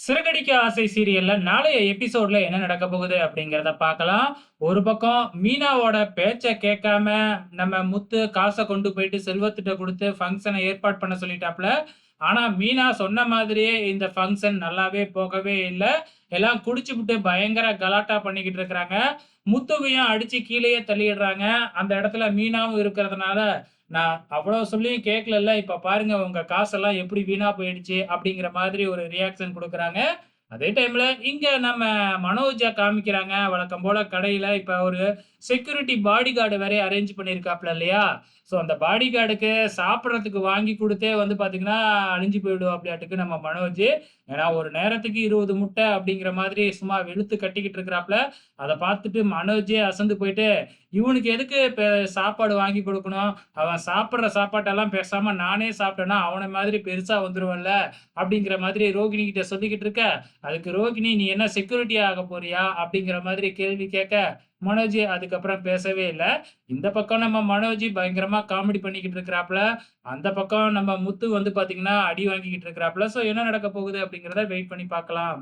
சிறகடிக்க ஆசை சீரியல்ல நாளைய எபிசோட்ல என்ன நடக்க போகுது அப்படிங்கிறத பார்க்கலாம். ஒரு பக்கம் மீனாவோட பேச்ச கேட்காம நம்ம முத்து காச கொண்டு போயிட்டு செல்வத்திட்ட குடுத்து ஃபங்ஷன ஏற்பாடு பண்ண சொல்லிட்டாப்ல. ஆனா மீனா சொன்ன மாதிரியே இந்த ஃபங்ஷன் நல்லாவே போகவே இல்ல. எல்லாம் குடிச்சுப்புட்டு பயங்கர கலாட்டா பண்ணிக்கிட்டு இருக்கிறாங்க. முத்துவையும் அடிச்சு கீழயே தள்ளிடுறாங்க. அந்த இடத்துல மீனாவும் இருக்கிறதுனால, "நான் அவ்வளோ சொல்லியும் கேட்கலல்ல. இப்ப பாருங்க உங்க காசெல்லாம் எப்படி வீணா போயிடுச்சு." அப்படிங்கிற மாதிரி ஒரு ரியாக்ஷன் குடுக்குறாங்க. அதே டைம்ல இங்க நம்ம மனோஜ காமிக்கிறாங்க. வழக்கம் போல கடையில இப்ப ஒரு செக்யூரிட்டி பாடிகார்ட் வேற அரேஞ்ச் பண்ணியிருக்காப்ல இல்லையா? ஸோ அந்த பாடிகார்டுக்கு சாப்பிடறதுக்கு வாங்கி குடுத்தே வந்து பார்த்தீங்கன்னா, அழிஞ்சு போயிடுவாப்டியாட்டுக்கு நம்ம மனோஜ். ஏன்னா ஒரு நேரத்துக்கு 20 முட்டை அப்படிங்கிற மாதிரி சும்மா வெளுத்து கட்டிக்கிட்டு இருக்கிறாப்ல. அத பார்த்துட்டு மனோஜே அசந்து போயிட்டு, "இவனுக்கு எதுக்கு சாப்பாடு வாங்கி குடுக்கணும்? அவன் சாப்பிடுற சாப்பாட்டெல்லாம் பேசாம நானே சாப்பிட்டேன்னா, அவன மாதிரி பெருசா வந்துருவேன்ல." அப்படிங்கிற மாதிரி ரோகிணி கிட்ட சொல்லிக்கிட்டு இருக்க, அதுக்கு ரோகிணி, "நீ என்ன செக்யூரிட்டியா ஆகப் போறியா?" அப்படிங்கிற மாதிரி கேள்வி கேட்க, மனோஜ் அதுக்கப்புறம் பேசவே இல்ல. இந்த பக்கம் நம்ம மனோஜ் பயங்கரமா காமெடி பண்ணிக்கிட்டு இருக்கிறாப்ல. அந்த பக்கம் நம்ம முத்து வந்து பார்த்தீங்கன்னா, அடி வாங்கிக்கிட்டு இருக்கிறாப்ல. ஸோ என்ன நடக்கப் போகுது அப்படிங்கிறத வெயிட் பண்ணி பார்க்கலாம்.